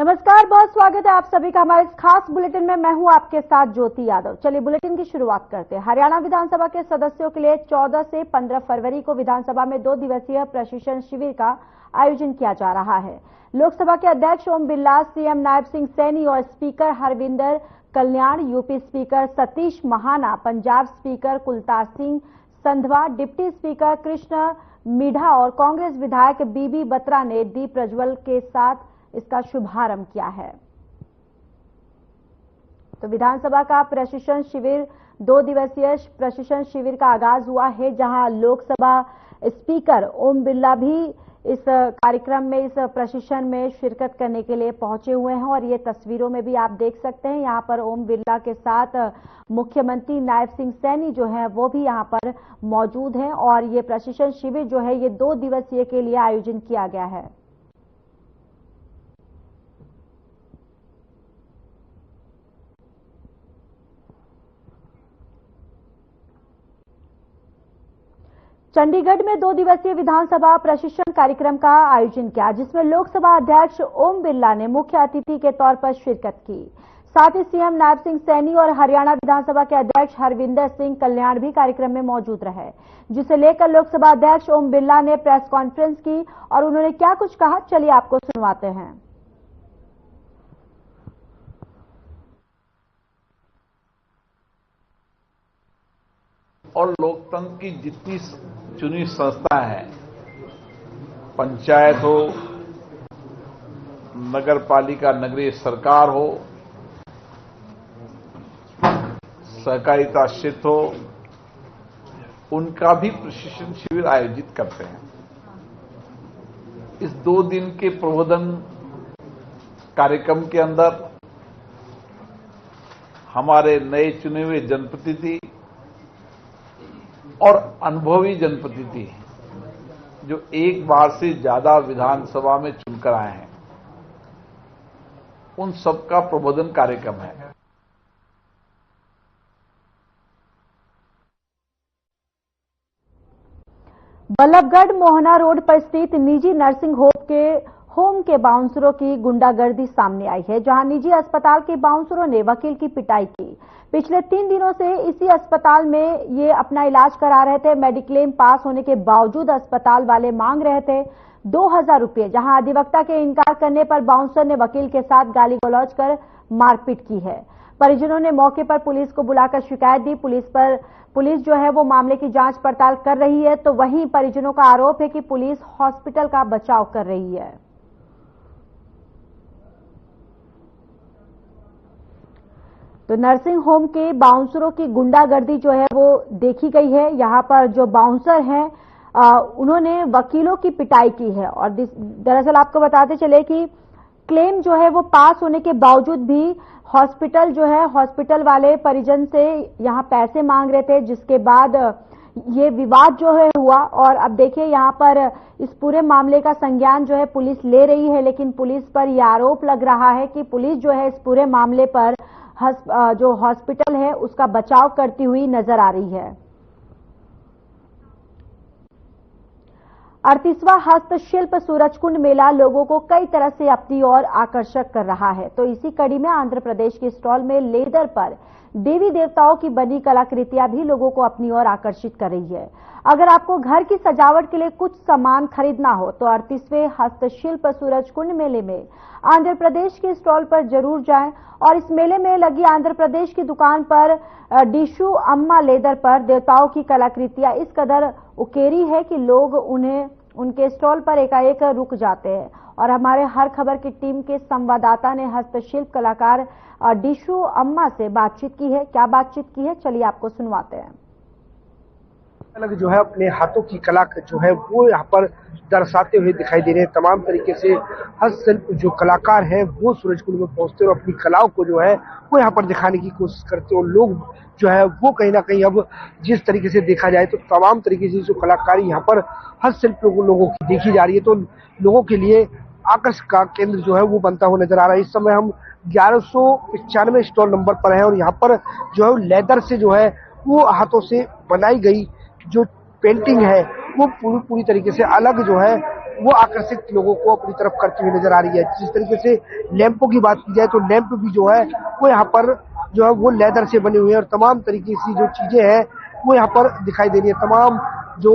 नमस्कार, बहुत स्वागत है आप सभी का हमारे इस खास बुलेटिन में। मैं हूं आपके साथ ज्योति यादव। चलिए बुलेटिन की शुरुआत करते हैं। हरियाणा विधानसभा के सदस्यों के लिए 14 से 15 फरवरी को विधानसभा में 2 दिवसीय प्रशिक्षण शिविर का आयोजन किया जा रहा है। लोकसभा के अध्यक्ष ओम बिरला, सीएम नायब सिंह सैनी और speaker Harvinder Kalyan, UP speaker Satish Mahana, Punjab speaker Kultar Singh Sandhwan, deputy speaker Krishan Midha और कांग्रेस विधायक बीबी बत्रा ने दीप प्रज्वल के साथ इसका शुभारंभ किया है। तो विधानसभा का प्रशिक्षण शिविर 2 दिवसीय प्रशिक्षण शिविर का आगाज हुआ है, जहां लोकसभा स्पीकर ओम बिरला भी इस कार्यक्रम में, इस प्रशिक्षण में शिरकत करने के लिए पहुंचे हुए हैं। और ये तस्वीरों में भी आप देख सकते हैं, यहां पर ओम बिरला के साथ मुख्यमंत्री नायब सिंह सैनी जो है वो भी यहां पर मौजूद हैं। और ये प्रशिक्षण शिविर जो है ये 2 दिवसीय के लिए आयोजन किया गया है। चंडीगढ़ में 2 दिवसीय विधानसभा प्रशिक्षण कार्यक्रम का आयोजन किया, जिसमें लोकसभा अध्यक्ष ओम बिरला ने मुख्य अतिथि के तौर पर शिरकत की। साथ ही सीएम नायब सिंह सैनी और हरियाणा विधानसभा के अध्यक्ष हरविंदर सिंह कल्याण भी कार्यक्रम में मौजूद रहे, जिसे लेकर लोकसभा अध्यक्ष ओम बिरला ने प्रेस कॉन्फ्रेंस की और उन्होंने क्या कुछ कहा, चलिए आपको सुनवाते हैं। और लोकतंत्र की जितनी चुनी संस्था है, पंचायत हो, नगर पालिका, नगरीय सरकार हो, सहकारिता क्षेत्र हो, उनका भी प्रशिक्षण शिविर आयोजित करते हैं। इस 2 दिन के प्रबोधन कार्यक्रम के अंदर हमारे नए चुने हुए जनप्रतिनिधि और अनुभवी जनप्रतिनिधि जो एक बार से ज्यादा विधानसभा में चुनकर आए हैं, उन सबका प्रबोधन कार्यक्रम है। बल्लभगढ़ मोहना रोड पर स्थित निजी नर्सिंग होम के बाउंसरों की गुंडागर्दी सामने आई है, जहां निजी अस्पताल के बाउंसरों ने वकील की पिटाई की। पिछले 3 दिनों से इसी अस्पताल में ये अपना इलाज करा रहे थे। मेडिक्लेम पास होने के बावजूद अस्पताल वाले मांग रहे थे 2000 रुपये, जहां अधिवक्ता के इनकार करने पर बाउंसर ने वकील के साथ गाली गलौज कर मारपीट की है। परिजनों ने मौके पर पुलिस को बुलाकर शिकायत दी। पुलिस जो है वो मामले की जांच पड़ताल कर रही है। तो वहीं परिजनों का आरोप है कि पुलिस हॉस्पिटल का बचाव कर रही है। तो नर्सिंग होम के बाउंसरों की गुंडागर्दी जो है वो देखी गई है। यहां पर जो बाउंसर हैं उन्होंने वकीलों की पिटाई की है। और दरअसल आपको बताते चले कि क्लेम जो है वो पास होने के बावजूद भी हॉस्पिटल वाले परिजन से यहां पैसे मांग रहे थे, जिसके बाद ये विवाद जो है हुआ। और अब देखिए यहां पर इस पूरे मामले का संज्ञान जो है पुलिस ले रही है, लेकिन पुलिस पर यह आरोप लग रहा है कि पुलिस जो है इस पूरे मामले पर जो हॉस्पिटल है उसका बचाव करती हुई नजर आ रही है। 38वां हस्तशिल्प सूरजकुंड मेला लोगों को कई तरह से अपनी ओर आकर्षक कर रहा है। तो इसी कड़ी में आंध्र प्रदेश के स्टॉल में लेदर पर देवी देवताओं की बनी कलाकृतियां भी लोगों को अपनी ओर आकर्षित कर रही है। अगर आपको घर की सजावट के लिए कुछ सामान खरीदना हो तो 38वें हस्तशिल्प सूरजकुंड मेले में आंध्र प्रदेश के स्टॉल पर जरूर जाएं। और इस मेले में लगी आंध्र प्रदेश की दुकान पर डिशु अम्मा लेदर पर देवताओं की कलाकृतियां इस कदर उकेरी है कि लोग उनके स्टॉल पर एकाएक रुक जाते हैं। और हमारे हर खबर की टीम के संवाददाता ने हस्तशिल्प कलाकार डिशु अम्मा से बातचीत की है। क्या बातचीत की है, चलिए आपको सुनवाते हैं। अलग जो है अपने हाथों की कला जो है वो यहाँ पर दर्शाते हुए दिखाई दे रहे हैं। तमाम तरीके से हस्तशिल्प जो कलाकार हैं वो सूरजकुंड में पहुंचते हैं और अपनी कलाओं को जो है वो यहाँ पर दिखाने की कोशिश करते हैं। और लोग जो है वो कहीं ना कहीं अब जिस तरीके से देखा जाए तो तमाम तरीके से जो कलाकारी यहाँ पर हस्तशिल्प लोगों की देखी जा रही है, तो लोगों के लिए आकर्षण का केंद्र जो है वो बनता हुआ नजर आ रहा है। इस समय हम 1195 स्टॉल नंबर पर है और यहाँ पर जो है लेदर से जो है वो हाथों से बनाई गई जो पेंटिंग है वो पूरी तरीके से अलग जो है वो आकर्षित लोगों को अपनी तरफ करती हुई नजर आ रही है। जिस तरीके से लैंपों की बात की जाए तो लैंप भी जो है वो यहाँ पर जो है वो लेदर से बने हुए हैं और तमाम तरीके की जो चीजें हैं वो यहाँ पर दिखाई दे रही है। तमाम जो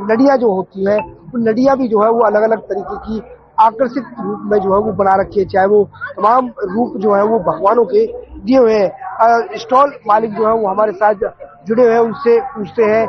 लड़ियां जो होती है वो लड़ियां भी जो है वो अलग अलग तरीके की आकर्षित रूप में जो है वो बना रखी है, चाहे वो तमाम रूप जो है वो भगवानों के दिए हुए हैं। स्टॉल मालिक जो है वो हमारे साथ जुड़े हुए हैं, उनसे पूछते हैं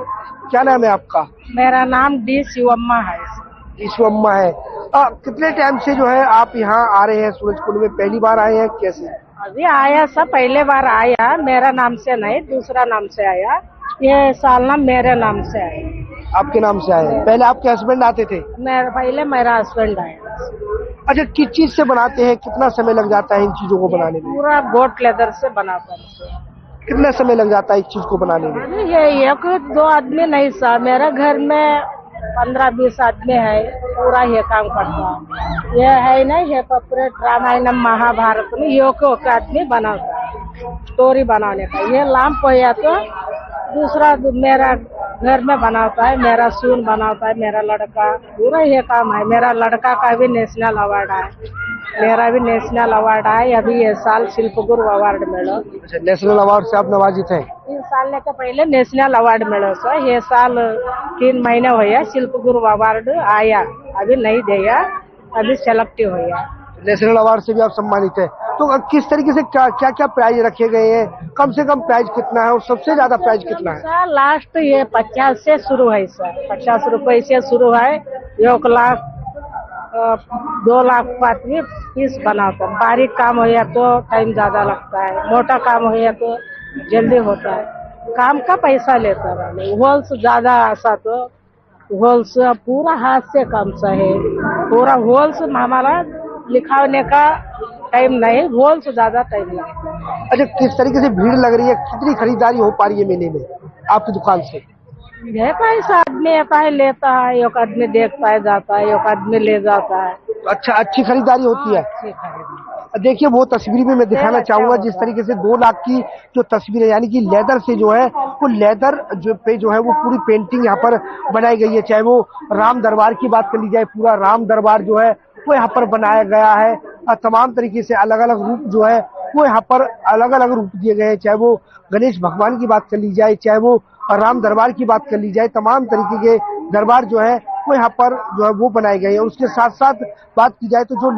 क्या नाम है आपका? मेरा नाम डी शिवम्मा है। शिवम्मा है। कितने टाइम से जो है आप यहाँ आ रहे हैं सूरजकुंड में? पहली बार आए हैं कैसे? अभी आया सब पहले बार आया, मेरा नाम से नहीं दूसरा नाम से आया, ये साल ना मेरे नाम से आया। आपके नाम से आए? पहले आपके हस्बैंड आते थे? पहले मेरा हस्बैंड आया। अच्छा, किस चीज से बनाते हैं? कितना समय लग जाता है इन चीजों को बनाने में? पूरा गोट लेदर से बनाता है। कितना समय लग जाता है एक चीज को बनाने में? ये एक दो आदमी नहीं सा, मेरा घर में 15-20 आदमी है, पूरा ये काम करता है। ये है ना, ये पॉपुलर रामायण महाभारत में एक आदमी बनाता है स्टोरी बनाने का। ये लैंप हो या तो दूसरा मेरा घर में बनाता है, मेरा सून बनाता है, मेरा लड़का, पूरा ये काम है। मेरा लड़का का भी नेशनल अवार्ड है, मेरा भी नेशनल अवार्ड है। अभी ये साल शिल्प गुरु अवार्ड मिलो। अच्छा, नेशनल अवार्ड से आप नवाजित हैं? 3 साल के पहले नेशनल अवार्ड मिलो सर। ये साल 3 महीने हुए शिल्प गुरु अवार्ड आया, अभी नहीं दिया, अभी सेलेक्ट हुआ। नेशनल अवार्ड से भी आप सम्मानित है। तो किस तरीके से क्या क्या प्राइज रखे गए हैं? कम से कम प्राइज कितना है और सबसे ज्यादा प्राइज कितना है? सर लास्ट ये 50 से शुरू है सर, 50 रुपए से शुरू है। 1 लाख 2 लाख तक भी पीस बनाता है। बारीक काम हो या तो टाइम ज्यादा लगता है, मोटा काम हो या तो जल्दी होता है। काम का पैसा लेता है। होल्स ज्यादा ऐसा तो होल्स पूरा हाथ से काम सा है, पूरा होल्स हमारा लिखाने का टाइम नहीं, होल्स ज्यादा टाइम लगता है। अच्छा, किस तरीके से भीड़ लग रही है? कितनी खरीदारी हो पा रही है मेले में आपकी दुकान से? पैसा आदमी आता है लेता है, एक आदमी देखता है जाता है, एक आदमी ले जाता है। अच्छा, अच्छी खरीदारी होती है। देखिए वो तस्वीर भी मैं दिखाना चाहूंगा, जिस तरीके से 2 लाख की जो तस्वीर है, यानी कि लेदर से जो है वो लेदर जो पे जो है वो पूरी पेंटिंग यहाँ पर बनाई गई है। चाहे वो राम दरबार की बात कर ली जाए, पूरा राम दरबार जो है वो यहाँ पर बनाया गया है। तमाम तरीके से अलग अलग रूप जो है वो यहाँ पर अलग अलग रूप दिए गए हैं। चाहे वो गणेश भगवान की बात कर ली जाए, चाहे वो राम दरबार की बात कर ली जाए, तमाम तरीके के दरबार जो है वो यहाँ पर जो है वो बनाए गए हैं। और उसके साथ साथ बात की जाए तो जो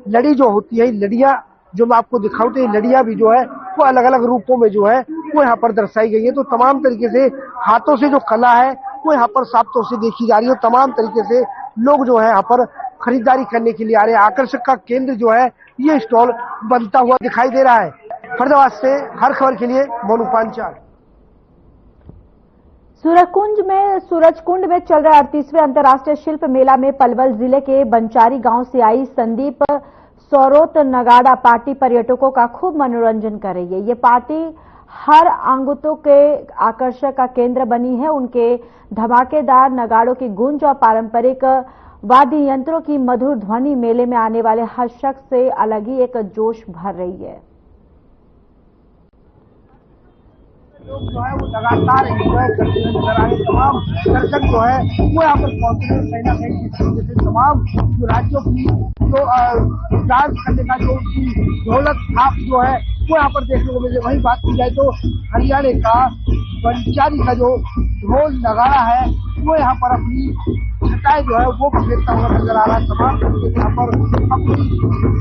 लड़ी जो होती है, लड़ियां जो मैं आपको दिखाऊं तो ये लड़ियां भी जो है वो अलग अलग रूपों में जो है वो यहाँ पर दर्शाई गई है। तो तमाम तरीके से हाथों से जो कला है वो यहाँ पर साफ तौर से देखी जा रही है। तमाम तरीके से लोग जो है यहाँ पर खरीदारी करने के लिए आ रहे हैं। आकर्षक का केंद्र जो है ये स्टॉल बनता हुआ दिखाई दे रहा है। फरीदाबाद से हर खबर के लिए मोनू पांचाल। सूरजकुंड में चल रहे 38वें अंतर्राष्ट्रीय शिल्प मेला में पलवल जिले के बंचारी गांव से आई संदीप सौरोत नगाड़ा पार्टी पर्यटकों का खूब मनोरंजन कर रही है। ये पार्टी हर आंगुतों के आकर्षण का केंद्र बनी है। उनके धमाकेदार नगाड़ों की गूंज और पारंपरिक वाद्य यंत्रों की मधुर ध्वनि मेले में आने वाले हर शख्स से अलग ही एक जोश भर रही है। लोग जो है वो लगातार एंजॉय करते हुए नजर आ रहे हैं। तमाम दर्शक जो है वो यहाँ पर पहुंच रहे हैं। कहीं ना कहीं जिस तरीके से तमाम जो राज्यों की जो डांस करने का जो ढोलक थाप जो है वो यहाँ पर देखने को मिले। वही बात की जाए तो हरियाणा का बंचारी का जो ढोल नगाड़ा है वो यहाँ पर अपनी छटाई जो है वो फेरता हुआ नजर आ रहा है। तमाम तरीके से यहाँ पर अपनी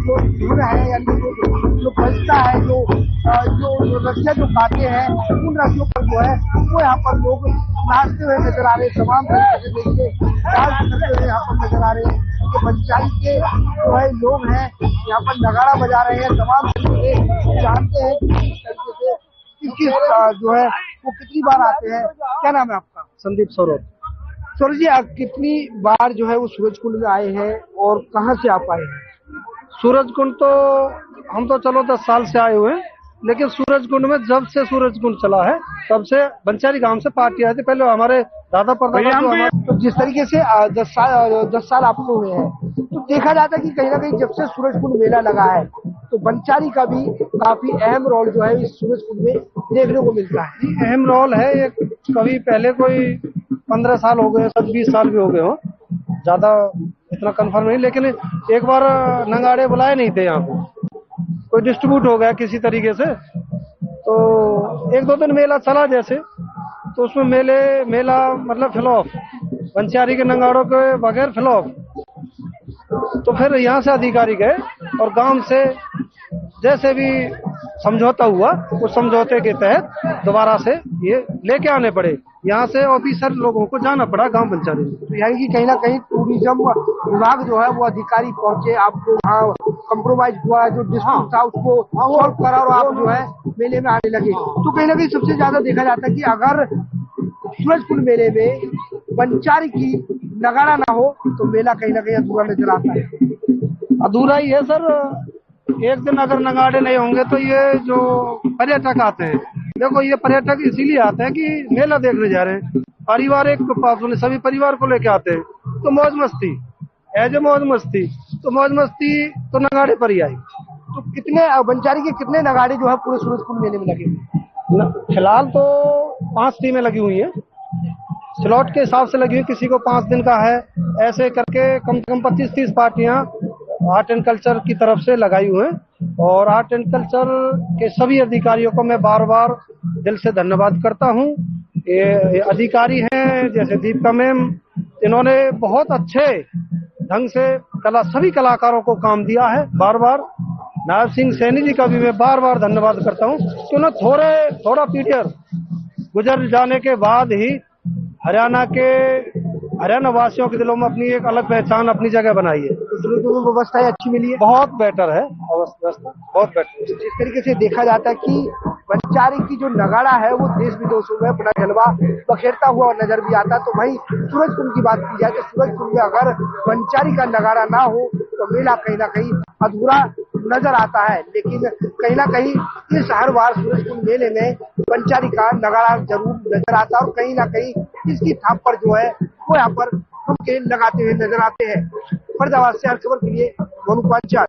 जो धुन है यानी जो बजता है, जो रसिया जो गाते हैं, उन रसियों पर जो है वो यहाँ पर लोग नाचते हुए नजर आ रहे हैं। तमाम तरीके से देखिए डांस करते हुए यहाँ पर नजर आ रहे हैं। तो बंचारी के जो है लोग हैं यहाँ पर नगाड़ा बजा रहे हैं। तमाम तरीके से जानते हैं कि किस तरीके से किस जो है वो कितनी बार आते हैं। क्या नाम है आपका? संदीप सौरभ। सौरभ जी, आप कितनी बार जो है वो सूरजकुंड में आए हैं और कहाँ से आप आए हैं? सूरजकुंड तो हम तो चलो 10 साल से आए हुए हैं, लेकिन सूरजकुंड में जब से सूरजकुंड चला है तब से बंचारी गांव से पार्टी आती। पहले हमारे दादा परदादा तो जिस तरीके से 10 साल आपको हुए हैं, तो देखा जाता है कि कहीं ना कहीं जब से सूरजकुंड मेला लगा है तो बंचारी का भी काफी अहम रोल जो है इस सूरजकुंड में देखने को मिलता है। अहम रोल है। ये कभी पहले कोई 15 साल हो गए, 20 साल भी हो गए हो, ज्यादा इतना कंफर्म नहीं, लेकिन एक बार नंगाड़े बुलाए नहीं थे यहाँ पे, कोई डिस्ट्रीब्यूट हो गया किसी तरीके से, तो एक दो दिन मेला चला जैसे, तो उसमें मेला मतलब फ्लॉप, पंचारी के नंगाड़ों के बगैर फ्लॉप। तो फिर यहाँ से अधिकारी गए और गांव से जैसे भी समझौता हुआ, उस समझौते के तहत दोबारा से ये लेके आने पड़े, यहाँ से ऑफिसर लोगों को जाना पड़ा गांव पंचायत में। तो यानी कि कहीं ना कहीं टूरिज्म विभाग जो है वो अधिकारी पहुंचे, आपको वहाँ कम्प्रोमाइज हुआ, जो डिस्प्यूट था उसको सॉल्व करा और आप जो है मेले में आने लगे। तो कहीं ना कहीं सबसे ज्यादा देखा जाता है कि अगर सूरजकुंड मेले में पंचारी की नगाड़ा ना हो तो मेला कहीं ना कहीं अधूरा नजर आता है। अधूरा ही है सर, एक दिन अगर नगाड़े नहीं होंगे तो ये जो पर्यटक आते हैं, देखो ये पर्यटक इसीलिए आते हैं कि मेला देखने जा रहे हैं, पारिवारिक सभी परिवार को लेके आते हैं, तो मौज मस्ती मौज मस्ती तो नगाड़े पर ही आई। तो कितने पंचारी के कितने नगाड़े जो है पूरे सूरजकुंड मेले में लगे हुए? फिलहाल तो 5 टीमें लगी हुई हैं, स्लॉट के हिसाब से लगी हुई, किसी को 5 दिन का है, ऐसे करके कम से कम 25-30 पार्टियां आर्ट एंड कल्चर की तरफ से लगाई हुई हैं। और आर्ट एंड कल्चर के सभी अधिकारियों को मैं बार बार दिल से धन्यवाद करता हूं। ये अधिकारी हैं जैसे दीपिका मैम, इन्होंने बहुत अच्छे ढंग से सभी कलाकारों को काम दिया है। बार बार नायब सिंह सैनी जी का भी मैं बार बार धन्यवाद करता हूं कि उन्होंने थोड़ा पीरियड गुजर जाने के बाद ही हरियाणा वासियों के दिलों में अपनी एक अलग पहचान, अपनी जगह बनाई है। व्यवस्थाएं अच्छी मिली है, बहुत बेटर है व्यवस्था, बहुत बेटर। जिस तरीके से देखा जाता है कि पंचारी की जो नगाड़ा है वो देश विदेशों में अपना जलवा बखेरता हुआ नजर भी आता है। तो वहीं सूरजकुंड की बात की जाए तो सूरजकुंड में अगर पंचारी का नगाड़ा ना हो तो मेला कहीं ना कहीं अधूरा नजर आता है। लेकिन कहीं ना कहीं इस हर बार सूरजकुंड मेले में पंचारी का नगाड़ा जरूर नजर आता है और कहीं ना कहीं इसकी थाप पर जो है वो यहाँ पर ठुमके लगाते हुए नजर आते हैं। फरीदाबाद से हर खबर के लिए मोनू पांचाल।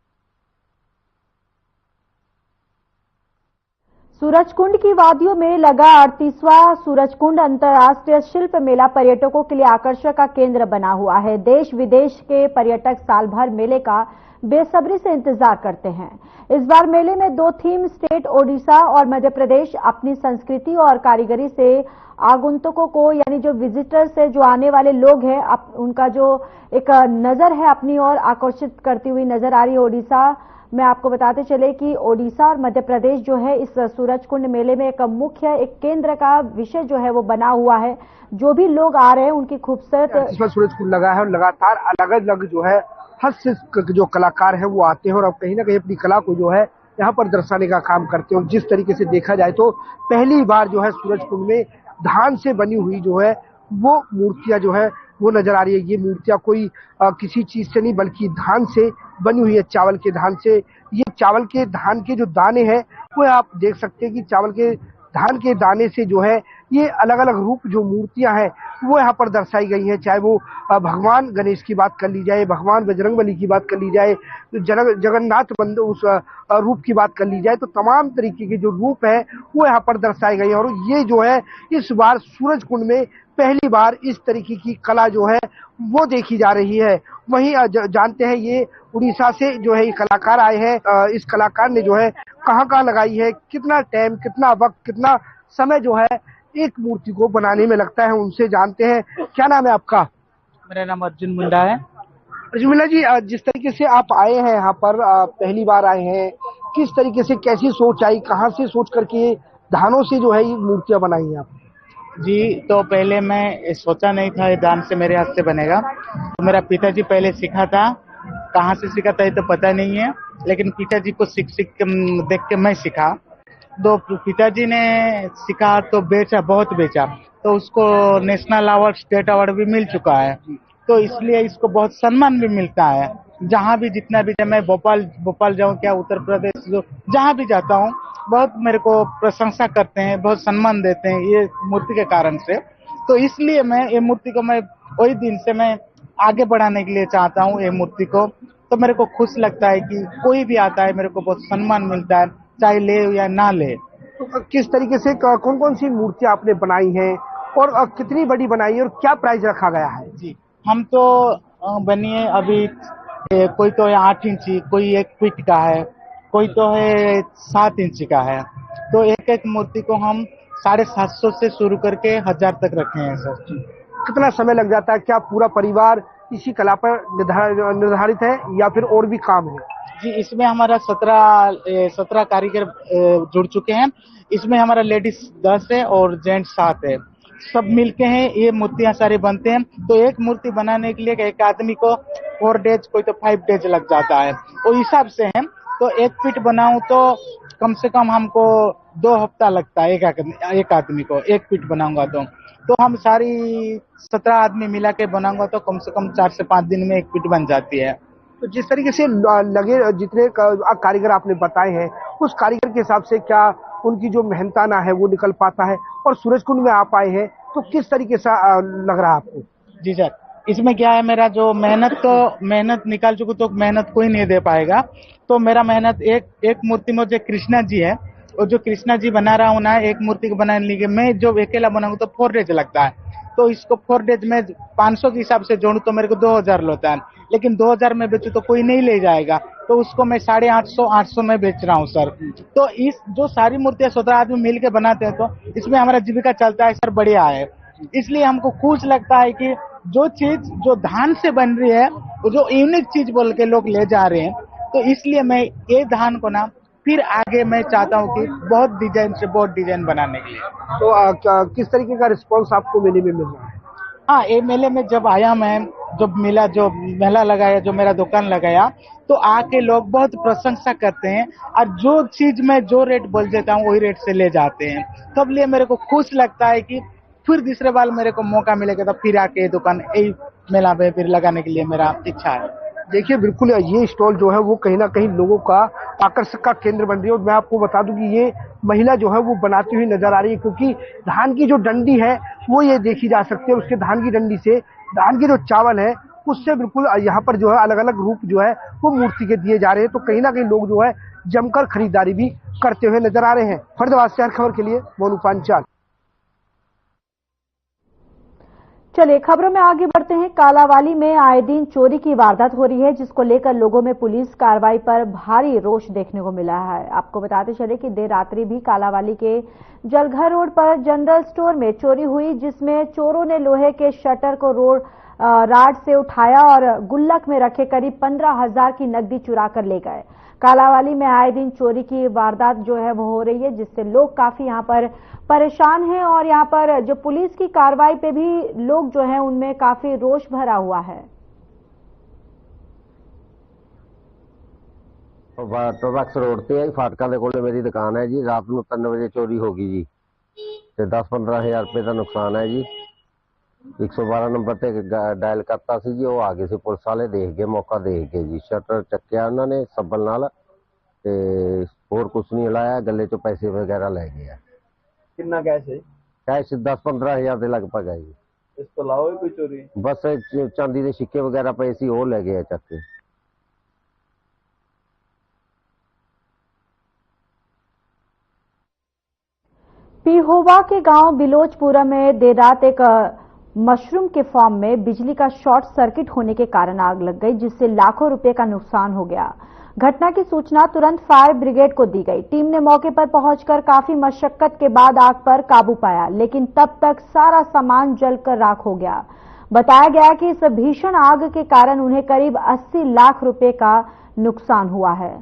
सूरजकुंड की वादियों में लगा 38वां सूरजकुंड अंतर्राष्ट्रीय शिल्प मेला पर्यटकों के लिए आकर्षण का केंद्र बना हुआ है। देश विदेश के पर्यटक साल भर मेले का बेसब्री से इंतजार करते हैं। इस बार मेले में 2 थीम स्टेट ओडिशा और मध्य प्रदेश अपनी संस्कृति और कारीगरी से आगंतुकों को, यानी जो विजिटर्स से जो आने वाले लोग हैं, उनका जो एक नजर है अपनी ओर आकर्षित करती हुई नजर आ रही है। ओडिशा में आपको बताते चले कि ओडिशा और मध्य प्रदेश जो है इस सूरजकुंड मेले में एक मुख्य केंद्र का विषय जो है वो बना हुआ है। जो भी लोग आ रहे हैं उनकी खूबसूरत सूरजकुंड लगा है और लगातार अलग अलग जो है हस्त जो कलाकार है वो आते हैं और अब कहीं ना कहीं अपनी कला को जो है यहाँ पर दर्शाने का काम करते हैं। जिस तरीके से देखा जाए तो पहली बार जो है सूरजकुंड में धान से बनी हुई जो है वो मूर्तियां जो है वो नजर आ रही है। ये मूर्तियां कोई किसी चीज से नहीं बल्कि धान से बनी हुई है, चावल के धान से। ये चावल के धान के जो दाने हैं वो आप देख सकते हैं कि चावल के धान के दाने से जो है ये अलग अलग रूप जो मूर्तियां हैं वो यहाँ पर दर्शाई गई हैं। चाहे वो भगवान गणेश की बात कर ली जाए, भगवान बजरंगबली की बात कर ली जाए, जगन्नाथ बंद उस रूप की बात कर ली जाए, तो तमाम तरीके के जो रूप है वो यहाँ पर दर्शाए गए हैं। और ये जो है इस बार सूरजकुंड में पहली बार इस तरीके की कला जो है वो देखी जा रही है। वहीं जानते हैं ये उड़ीसा से जो है ये कलाकार आए हैं। इस कलाकार ने जो है कहाँ लगाई है, कितना टाइम, कितना वक्त, कितना समय जो है एक मूर्ति को बनाने में लगता है, उनसे जानते हैं। क्या नाम है आपका? मेरा नाम अर्जुन मुंडा है। अर्जुन मुंडा जी, जिस तरीके से आप आए हैं यहाँ पर, पहली बार आए हैं, किस तरीके से, कैसी सोच आई, कहाँ से सोच करके धानों से जो है ये मूर्तियां बनाई हैं आप? जी, तो पहले मैं सोचा नहीं था ये दान से मेरे हाथ से बनेगा। तो मेरा पिताजी पहले सीखा था, कहाँ से सीखा था ये तो पता नहीं है, लेकिन पिताजी को सीख देख के मैं सीखा। तो पिताजी ने सीखा तो बेचा, बहुत बेचा, तो उसको नेशनल अवार्ड, स्टेट अवार्ड भी मिल चुका है। तो इसलिए इसको बहुत सम्मान भी मिलता है। जहाँ भी जितना भी, मैं भोपाल जाऊँ क्या, उत्तर प्रदेश जहाँ भी जाता हूँ, बहुत मेरे को प्रशंसा करते हैं, बहुत सम्मान देते हैं ये मूर्ति के कारण से। तो इसलिए मैं ये मूर्ति को, मैं वही दिन से मैं आगे बढ़ाने के लिए चाहता हूँ ये मूर्ति को। तो मेरे को खुश लगता है कि कोई भी आता है मेरे को बहुत सम्मान मिलता है, चाहे ले या ना ले। तो किस तरीके से, कौन कौन सी मूर्तियां आपने बनाई हैं और कितनी बड़ी बनाई है और क्या प्राइस रखा गया है? जी, हम तो बनी है अभी कोई तो है 8 इंची, कोई 1 फीट का है, कोई तो है 7 इंची का है। तो एक एक मूर्ति को हम 750 से शुरू करके 1000 तक रखे हैं सर। कितना समय लग जाता है? क्या पूरा परिवार इसी कला पर निर्धारित है या फिर और भी काम है? जी, इसमें हमारा 17 कारीगर जुड़ चुके हैं। इसमें हमारा लेडीज 10 है और जेंट्स 7 है। सब मिलके हैं ये मूर्तियां सारे बनते हैं। तो एक मूर्ति बनाने के लिए एक आदमी को 4 डेज, कोई तो 5 डेज लग जाता है। वो हिसाब से है। तो 1 फीट बनाऊं तो कम से कम हमको 2 हफ्ता लगता है एक आदमी को 1 फीट बनाऊंगा तो हम सारी 17 आदमी मिला के बनाऊंगा तो कम से कम 4 से 5 दिन में 1 फीट बन जाती है। तो जिस तरीके से लगे जितने कारीगर आपने बताए हैं, उस कारीगर के हिसाब से क्या उनकी जो मेहनताना है वो निकल पाता है? और सूरजकुंड में आप आए हैं तो किस तरीके से लग रहा है आपको? जी सर, इसमें क्या है, मेरा जो मेहनत निकाल चुकी तो मेहनत कोई नहीं दे पाएगा। तो मेरा मेहनत एक मूर्ति में जो कृष्णा जी है, और जो कृष्णा जी बना रहा हूँ ना, एक मूर्ति को बनाने के लिए मैं जो अकेला बनाऊंगा तो 4 डेज लगता है। तो इसको 4 डेज में 500 के हिसाब से जोड़ू तो मेरे को 2000 होता है। लेकिन 2000 में बेचू तो कोई नहीं ले जाएगा, तो उसको मैं 850 में बेच रहा हूँ सर। तो इस जो सारी मूर्तियां 17 आदमी मिल के बनाते हैं तो इसमें हमारा जीविका चलता है सर, बढ़िया है। इसलिए हमको खुश लगता है कि जो चीज जो धान से बन रही है, वो जो यूनिक चीज बोल के लोग ले जा रहे हैं, तो इसलिए मैं ये धान को ना फिर आगे मैं चाहता हूँ कि बहुत डिजाइन बनाने के लिए। तो किस तरीके का रिस्पॉन्स आपको मेले में मिल रहा है? हाँ, ये मेले में जब आया मैं, जब मेला लगाया, जो मेरा दुकान लगाया, तो आके लोग बहुत प्रशंसा करते हैं और जो चीज मैं जो रेट बोल देता हूँ वही रेट से ले जाते हैं। तब लिए मेरे को खुश लगता है कि फिर दूसरे बार मेरे को मौका मिलेगा तो फिर आके दुकान यही मेला में फिर लगाने के लिए मेरा इच्छा है। देखिए, बिल्कुल ये स्टॉल जो है वो कहीं ना कहीं लोगों का आकर्षक का केंद्र बन रही है। और मैं आपको बता दूं कि ये महिला जो है वो बनाती हुई नजर आ रही है, क्योंकि धान की जो डंडी है वो ये देखी जा सकती है। उसके धान की डंडी से धान के जो चावल है उससे बिल्कुल यहाँ पर जो है अलग अलग रूप जो है वो मूर्ति के दिए जा रहे हैं। तो कहीं ना कहीं लोग जो है जमकर खरीदारी भी करते हुए नजर आ रहे हैं। फरीदाबाद से हर खबर के लिए मोनू पांचाल। चलिए खबरों में आगे बढ़ते हैं। कालावाली में आए दिन चोरी की वारदात हो रही है, जिसको लेकर लोगों में पुलिस कार्रवाई पर भारी रोष देखने को मिला है। आपको बताते चले कि देर रात्रि भी कालावाली के जलघर रोड पर जनरल स्टोर में चोरी हुई, जिसमें चोरों ने लोहे के शटर को राड से उठाया और गुल्लक में रखे करीब 15,000 की नकदी चुरा कर ले गए। कालावाली में आए दिन चोरी की वारदात जो है वो हो रही है, जिससे लोग काफी यहाँ पर परेशान हैं और यहाँ पर जो पुलिस की कार्रवाई पे भी लोग जो हैं उनमें काफी रोष भरा हुआ है। टोबैक्स रोड ਤੇ ਹੈ ਫਾਟਕਾਂ ਦੇ ਕੋਲੇ ਮੇਰੀ ਦੁਕਾਨ ਹੈ ਜੀ। ਰਾਤ ਨੂੰ 3 ਵਜੇ ਚੋਰੀ ਹੋ ਗਈ ਜੀ ਤੇ 10-15 ਹਜ਼ਾਰ ਰੁਪਏ ਦਾ ਨੁਕਸਾਨ ਹੈ ਜੀ। 112 ਨੰਬਰ ਤੇ ਡਾਇਲ ਕਰਤਾ ਸੀ ਜੀ, ਉਹ ਆ ਗਏ ਸੀ ਪੁਲਿਸ ਵਾਲੇ, ਦੇਖ ਗਏ, ਮੌਕਾ ਦੇਖ ਕੇ ਜੀ ਸ਼ਟਰ ਚੱਕਿਆ ਉਹਨਾਂ ਨੇ ਸੱਬਲ ਨਾਲ ਤੇ ਹੋਰ ਕੁਝ ਨਹੀਂ ਹਿਲਾਇਆ, ਗੱਲੇ ਚੋਂ ਪੈਸੇ ਵਗੈਰਾ ਲੈ ਗਏ। कितना कैश है? कैश 10-15 हज़ार के लगभग है जी। इस तो अलावा कोई चोरी? बस चांदी के सिक्के वगैरह पे सी वो ले गए चक के। पिहोवा के गांव बिलोचपुरा में देर रात एक मशरूम के फार्म में बिजली का शॉर्ट सर्किट होने के कारण आग लग गई, जिससे लाखों रुपए का नुकसान हो गया। घटना की सूचना तुरंत फायर ब्रिगेड को दी गई। टीम ने मौके पर पहुंचकर काफी मशक्कत के बाद आग पर काबू पाया, लेकिन तब तक सारा सामान जलकर राख हो गया। बताया गया कि इस भीषण आग के कारण उन्हें करीब 80 लाख रुपए का नुकसान हुआ है।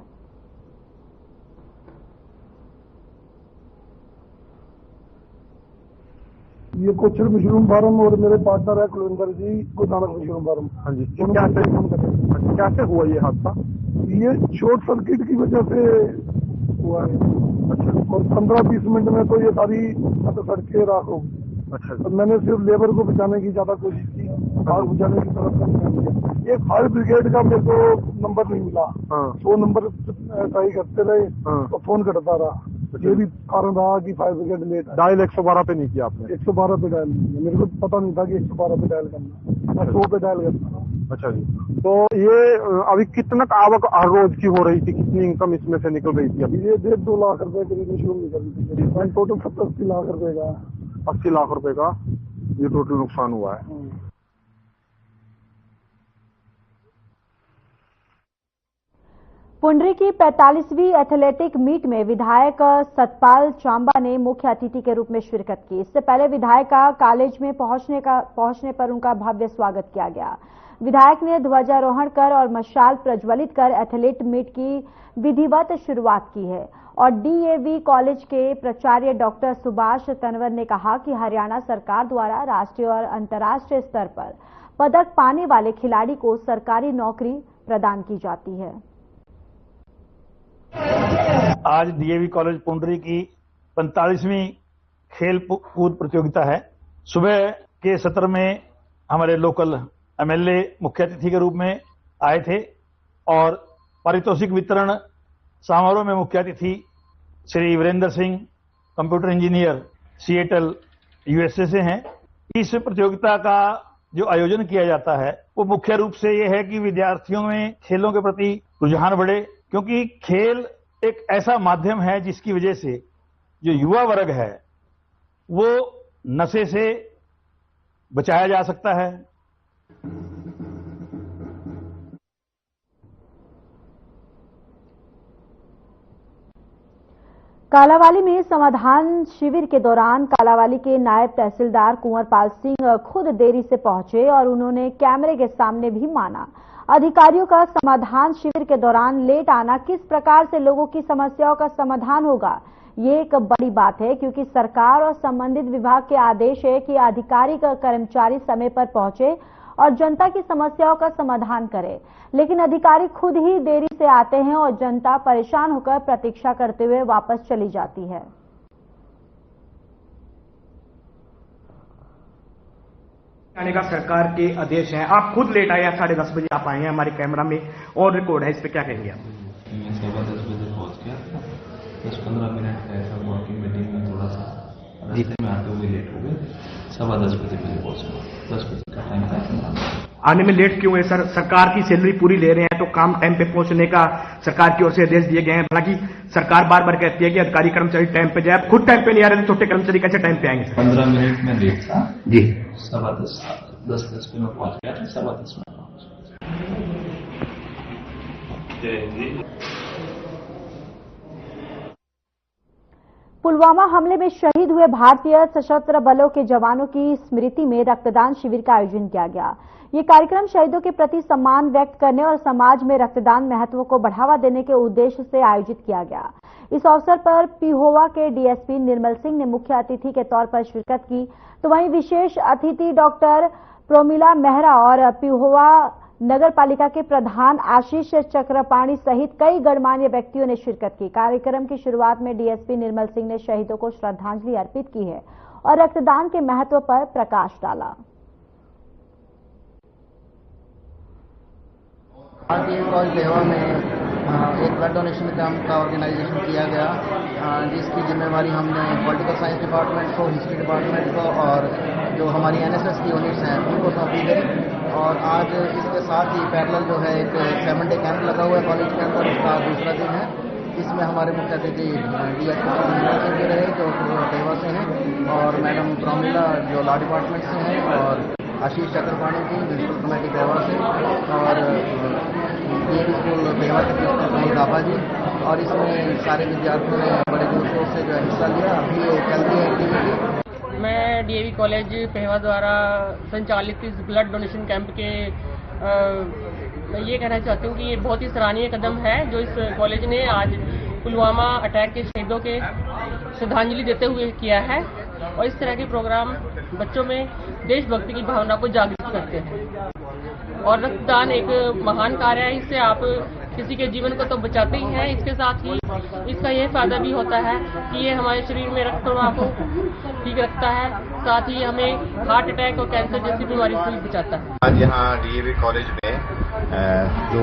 ये कोचर मशरूम फार्म और मेरे पार्टनर है कुलविंदर जी, गुरुनानक मशरूम फार्म। हाँ जी, क्या से हुआ ये हादसा? ये शॉर्ट सर्किट की वजह से हुआ है। अच्छा। और 15-20 मिनट में तो ये सारी सड़कें राख हो गई। अच्छा। तो मैंने सिर्फ लेबर को बचाने की ज्यादा कोशिश की, आग बुझाने की तरफ किया। एक फायर ब्रिगेड का मेरे को नंबर नहीं मिला। हाँ। 100 नंबर ट्राई करते रहे। हाँ। तो फोन करता रहा। ये भी कारण रहा कि फायर ब्रिगेड लेट। डायल 112 पे नहीं किया आपने? 112 पे डायल नहीं किया, मेरे को पता नहीं था कि 112 पे डायल करना, मैं 100 पे डायल करता था। अच्छा जी। तो ये अभी कितना आवक हर रोज की हो रही थी, कितनी इनकम इसमें से निकल रही थी अभी? ये 1.5-2 लाख रुपए करीब मशरूम निकल रही थी। टोटल 70-80 लाख रुपए का, 80 लाख रुपए का ये टोटल नुकसान हुआ है। पुंडरी की 45वीं एथलेटिक मीट में विधायक सतपाल चांबा ने मुख्य अतिथि के रूप में शिरकत की। इससे पहले विधायक का कॉलेज में पहुंचने पर उनका भव्य स्वागत किया गया। विधायक ने ध्वजारोहण कर और मशाल प्रज्वलित कर एथलीट मीट की विधिवत शुरुआत की है। और डीएवी कॉलेज के प्राचार्य डॉक्टर सुभाष तनवर ने कहा कि हरियाणा सरकार द्वारा राष्ट्रीय और अंतर्राष्ट्रीय स्तर पर पदक पाने वाले खिलाड़ी को सरकारी नौकरी प्रदान की जाती है। आज डीएवी कॉलेज पुंडरी की 45वीं खेल कूद प्रतियोगिता है। सुबह के सत्र में हमारे लोकल एमएलए मुख्य अतिथि के रूप में आए थे और पारितोषिक वितरण समारोह में मुख्य अतिथि Shri Virendra Singh, computer engineer, Seattle USA से हैं। इस प्रतियोगिता का जो आयोजन किया जाता है वो मुख्य रूप से ये है कि विद्यार्थियों में खेलों के प्रति रुझान बढ़े, क्योंकि खेल एक ऐसा माध्यम है जिसकी वजह से जो युवा वर्ग है वो नशे से बचाया जा सकता है। कालावाली में समाधान शिविर के दौरान कालावाली के नायब तहसीलदार कुंवरपाल सिंह खुद देरी से पहुंचे और उन्होंने कैमरे के सामने भी माना। अधिकारियों का समाधान शिविर के दौरान लेट आना किस प्रकार से लोगों की समस्याओं का समाधान होगा, ये एक बड़ी बात है, क्योंकि सरकार और संबंधित विभाग के आदेश है कि अधिकारी का कर्मचारी समय पर पहुंचे और जनता की समस्याओं का समाधान करे, लेकिन अधिकारी खुद ही देरी से आते हैं और जनता परेशान होकर प्रतीक्षा करते हुए वापस चली जाती है। आने का सरकार के आदेश हैं, आप खुद लेट आए, 10:30 बजे आप आए हैं, हमारे कैमरा में और रिकॉर्ड है, इस पे क्या कहेंगे आप? मैं 10:15 बजे पहुंच गया, 10-15 मिनट का ऐसा हुआ कि मीटिंग में थोड़ा सा रास्ते में आते हुए लेट हो गए। 10:15 बजे पहुंच गया, 10 बजे का टाइम था। आने में लेट क्यों है सर? सरकार की सैलरी पूरी ले रहे हैं तो काम टाइम पे पहुंचने का सरकार की ओर से आदेश दिए गए हैं। हालांकि सरकार बार बार कहती है कि अधिकारी कर्मचारी टाइम पे जाए, खुद टाइम पे नहीं आ रहे तो छोटे कर्मचारी कैसे टाइम पे आएंगे? 15 मिनट में लेट था जी। 10:10 पे मैं पहुंच गया था, 10:15 में पहुंच गया। पुलवामा हमले में शहीद हुए भारतीय सशस्त्र बलों के जवानों की स्मृति में रक्तदान शिविर का आयोजन किया गया। ये कार्यक्रम शहीदों के प्रति सम्मान व्यक्त करने और समाज में रक्तदान महत्व को बढ़ावा देने के उद्देश्य से आयोजित किया गया। इस अवसर पर पिहोवा के डीएसपी निर्मल सिंह ने मुख्य अतिथि के तौर पर शिरकत की, तो वहीं विशेष अतिथि डॉक्टर प्रोमिला मेहरा और पिहोवा नगर पालिका के प्रधान आशीष चक्रपाणी सहित कई गणमान्य व्यक्तियों ने शिरकत की। कार्यक्रम की शुरुआत में डीएसपी निर्मल सिंह ने शहीदों को श्रद्धांजलि अर्पित की है और रक्तदान के महत्व पर प्रकाश डाला। भारतीय कॉलेज पेहवा में एक ब्लड डोनेशन कैंप का ऑर्गेनाइजेशन किया गया, जिसकी जिम्मेवारी हमने पॉलिटिकल साइंस डिपार्टमेंट को, हिस्ट्री डिपार्टमेंट को और जो हमारी एनएसएस की यूनिट्स हैं उनको सौंपी गई। और आज इसके साथ ही पैरेलल जो है एक 7 डे कैंप लगा हुआ है कॉलेज के अंदर, उसका दूसरा दिन है। इसमें हमारे मुख्य अतिथि डीएसपी सिंह भी रहे जो पेहवा से हैं, और मैडम प्रोमिला जो लॉ डिपार्टमेंट से हैं, और आशीष चक्रपाणी जी म्यूनसिपल कमेटी पेहवा से, और डीएवी स्कूल पेहवा के प्रिंसिपल कमल गाबा जी, और इसमें सारे विद्यार्थियों ने बड़े जोर शोर से जो है हिस्सा लिया। अभी ये चल रही है एक्टिविटी। मैं डीएवी कॉलेज पेहवा द्वारा संचालित इस ब्लड डोनेशन कैंप के मैं ये कहना चाहती हूँ कि ये बहुत ही सराहनीय कदम है जो इस कॉलेज ने आज पुलवामा अटैक के शहीदों के श्रद्धांजलि देते हुए किया है। और इस तरह के प्रोग्राम बच्चों में देशभक्ति की भावना को जागृत करते हैं। और रक्तदान एक महान कार्य है, इससे आप किसी के जीवन को तो बचाते ही हैं, इसके साथ ही इसका यह फायदा भी होता है कि ये हमारे शरीर में रक्त प्रवाह को ठीक रखता है, साथ ही हमें हार्ट अटैक और कैंसर जैसी बीमारी से भी बचाता है। आज यहाँ डीएवी कॉलेज में जो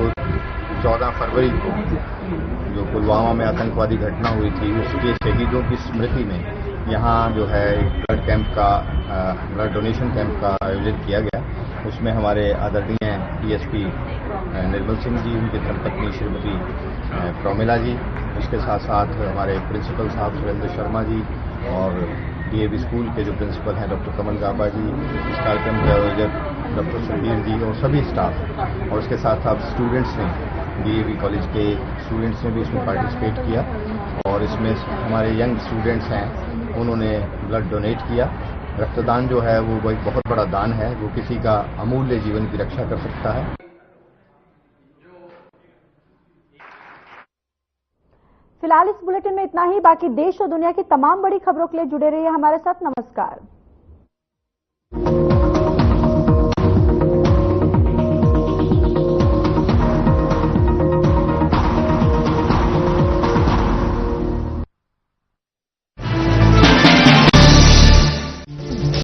14 फरवरी को जो पुलवामा में आतंकवादी घटना हुई थी उसके शहीदों की स्मृति में यहाँ जो है ब्लड कैंप का ब्लड डोनेशन कैंप का आयोजन किया गया। उसमें हमारे आदरणीय डीएसपी निर्मल सिंह जी, उनकी धर्मपत्नी श्रीमती प्रोमिला जी, उसके साथ साथ हमारे प्रिंसिपल साहब सुरेंद्र शर्मा जी, और डीएवी स्कूल के जो प्रिंसिपल हैं डॉक्टर कमल गाबा जी, इस कार्यक्रम के आयोजक डॉक्टर सुधीर जी और सभी स्टाफ, और उसके साथ साथ स्टूडेंट्स ने डीएवी कॉलेज के स्टूडेंट्स ने भी इसमें पार्टिसिपेट किया और इसमें हमारे यंग स्टूडेंट्स हैं, उन्होंने ब्लड डोनेट किया। रक्तदान जो है वो एक बहुत बड़ा दान है, वो किसी का अमूल्य जीवन की रक्षा कर सकता है। फिलहाल इस बुलेटिन में इतना ही। बाकी देश और दुनिया की तमाम बड़ी खबरों के लिए जुड़े रहिए हमारे साथ। नमस्कार।